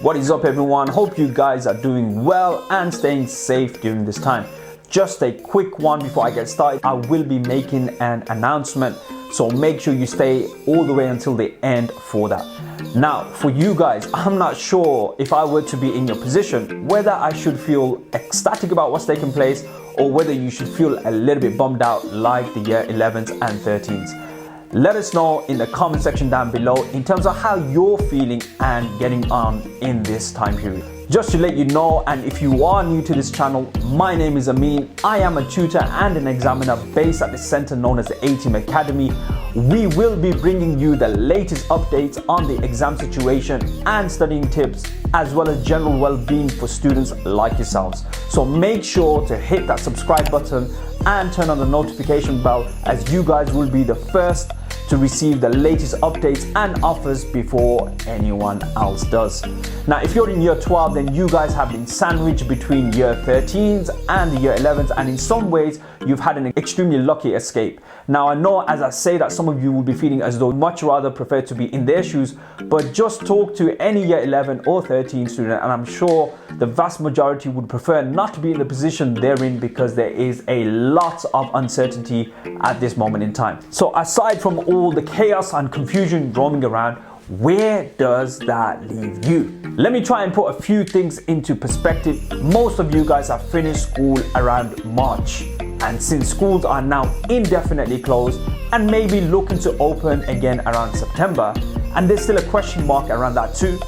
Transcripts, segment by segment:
What is up everyone? Hope you guys are doing well and staying safe during this time. Just a quick one before I get started. I will be making an announcement, so make sure you stay all the way until the end for that. Now, for you guys, I'm not sure if I were to be in your position, whether I should feel ecstatic about what's taking place or whether you should feel a little bit bummed out like the year 11s and 13s. Let us know in the comment section down below in terms of how you're feeling and getting on in this time period. Just to let you know, and if you are new to this channel, my name is Amin. I am a tutor and an examiner based at the center known as the ateamacademy. We will be bringing you the latest updates on the exam situation and studying tips, as well as general well-being for students like yourselves. So make sure to hit that subscribe button and turn on the notification bell, as you guys will be the first to receive the latest updates and offers before anyone else does. Now, if you're in year 12, then you guys have been sandwiched between year 13s and the year 11s, and in some ways you've had an extremely lucky escape. Now, I know as I say that some of you will be feeling as though much rather prefer to be in their shoes, but just talk to any year 11 or 13 student and I'm sure the vast majority would prefer not to be in the position they're in, because there is a lot of uncertainty at this moment in time. So aside from all the chaos and confusion roaming around, where does that leave you? Let me try and put a few things into perspective. Most of you guys have finished school around March, and since schools are now indefinitely closed and maybe looking to open again around September, and there's still a question mark around that too,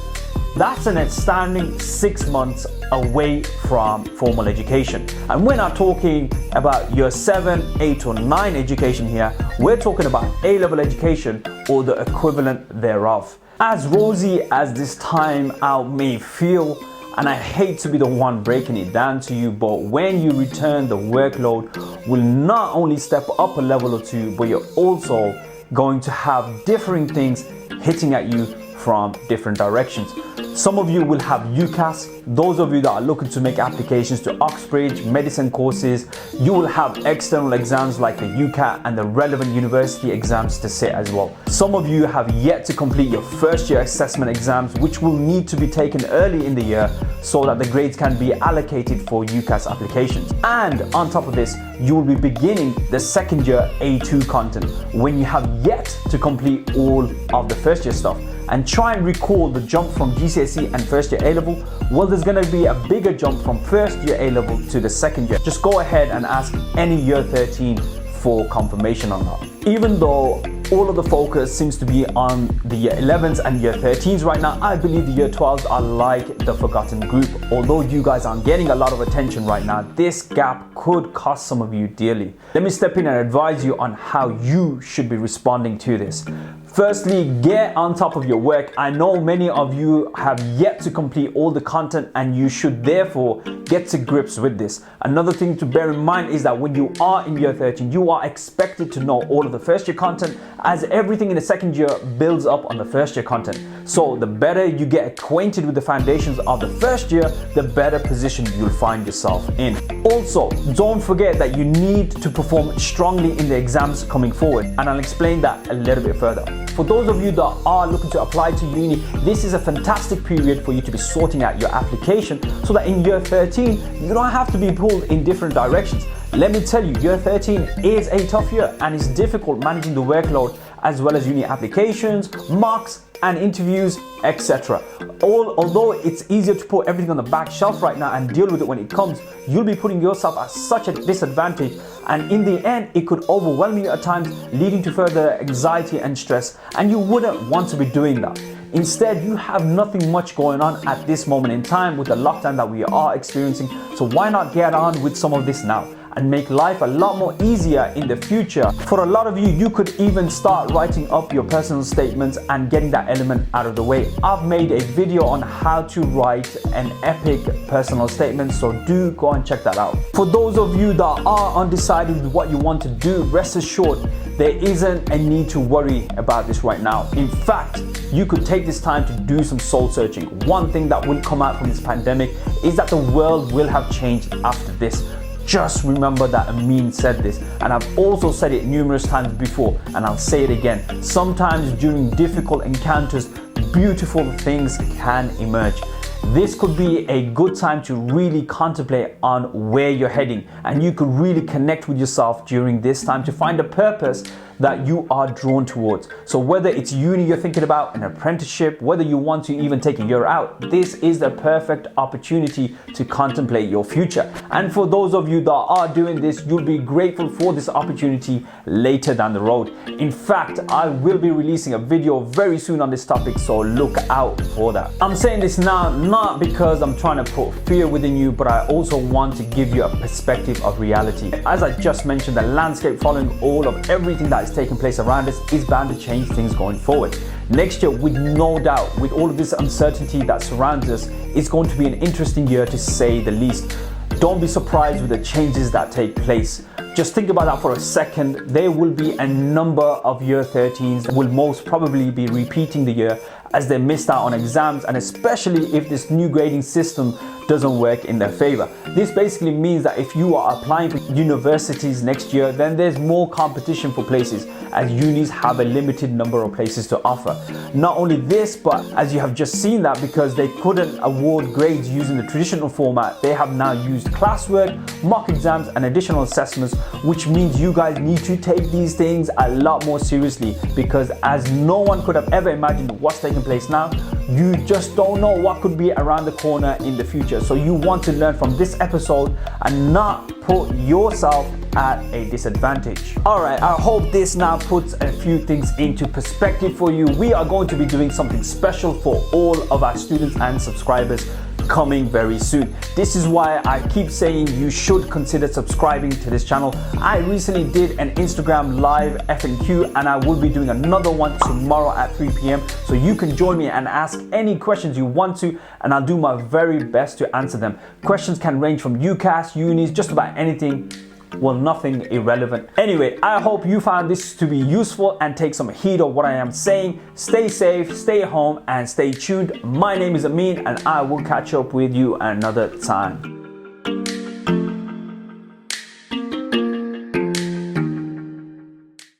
that's an outstanding 6 months away from formal education. And we're not talking about year 7, 8 or 9 education here. We're talking about A-level education or the equivalent thereof. As rosy as this time out may feel, and I hate to be the one breaking it down to you, but when you return, the workload will not only step up a level or two, but you're also going to have differing things hitting at you from different directions. Some of you will have UCAS. Those of you that are looking to make applications to Oxbridge, medicine courses, you will have external exams like the UCAT and the relevant university exams to sit as well. Some of you have yet to complete your first year assessment exams, which will need to be taken early in the year so that the grades can be allocated for UCAS applications. And on top of this, you will be beginning the second year A2 content when you have yet to complete all of the first year stuff. And try and recall the jump from GCSE and first year A-level. Well, there's going to be a bigger jump from first year A-level to the second year. Just go ahead and ask any year 13 for confirmation on that. Even though all of the focus seems to be on the year 11s and year 13s right now, I believe the year 12s are like the forgotten group. Although you guys aren't getting a lot of attention right now, this gap could cost some of you dearly. Let me step in and advise you on how you should be responding to this. Firstly, get on top of your work. I know many of you have yet to complete all the content, and you should therefore get to grips with this. Another thing to bear in mind is that when you are in year 13, you are expected to know all of the first year content, as everything in the second year builds up on the first year content. So the better you get acquainted with the foundations of the first year, the better position you'll find yourself in. Also, don't forget that you need to perform strongly in the exams coming forward, and I'll explain that a little bit further. For those of you that are looking to apply to uni, this is a fantastic period for you to be sorting out your application so that in year 13, you don't have to be pulled in different directions. Let me tell you, year 13 is a tough year and it's difficult managing the workload as well as uni applications, mocks and interviews, etc. Although it's easier to put everything on the back shelf right now and deal with it when it comes, you'll be putting yourself at such a disadvantage, and in the end it could overwhelm you at times, leading to further anxiety and stress, and you wouldn't want to be doing that. Instead, you have nothing much going on at this moment in time with the lockdown that we are experiencing, so why not get on with some of this now and make life a lot more easier in the future. For a lot of you, you could even start writing up your personal statements and getting that element out of the way. I've made a video on how to write an epic personal statement, so do go and check that out. For those of you that are undecided with what you want to do, rest assured there isn't a need to worry about this right now. In fact, you could take this time to do some soul searching. One thing that will come out from this pandemic is that the world will have changed after this. Just remember that Amin said this, and I've also said it numerous times before, and I'll say it again. Sometimes during difficult encounters, beautiful things can emerge. This could be a good time to really contemplate on where you're heading, and you could really connect with yourself during this time to find a purpose that you are drawn towards. So whether it's uni you're thinking about, an apprenticeship, whether you want to even take a year out, this is the perfect opportunity to contemplate your future. And for those of you that are doing this, you'll be grateful for this opportunity later down the road. In fact, I will be releasing a video very soon on this topic, so look out for that. I'm saying this now not because I'm trying to put fear within you, but I also want to give you a perspective of reality. As I just mentioned, the landscape following all of everything that is taking place around us is bound to change things going forward. Next year, with no doubt, with all of this uncertainty that surrounds us, it's going to be an interesting year to say the least. Don't be surprised with the changes that take place. Just think about that for a second. There will be a number of year 13s that will most probably be repeating the year as they missed out on exams, and especially if this new grading system doesn't work in their favor. This basically means that if you are applying for universities next year, then there's more competition for places, as unis have a limited number of places to offer. Not only this, but as you have just seen that because they couldn't award grades using the traditional format, they have now used classwork, mock exams and additional assessments, which means you guys need to take these things a lot more seriously, because as no one could have ever imagined what's taking place now, you just don't know what could be around the corner in the future. So you want to learn from this episode and not put yourself at a disadvantage. Alright, I hope this now puts a few things into perspective for you. We are going to be doing something special for all of our students and subscribers coming very soon. This is why I keep saying you should consider subscribing to this channel. I recently did an Instagram live FAQ, and I will be doing another one tomorrow at 3 p.m. so you can join me and ask any questions you want to, and I'll do my very best to answer them. Questions can range from UCAS, unis, just about anything. Well, nothing irrelevant. Anyway, I hope you found this to be useful and take some heed of what I am saying. Stay safe, stay home, and stay tuned. My name is Amin, and I will catch up with you another time.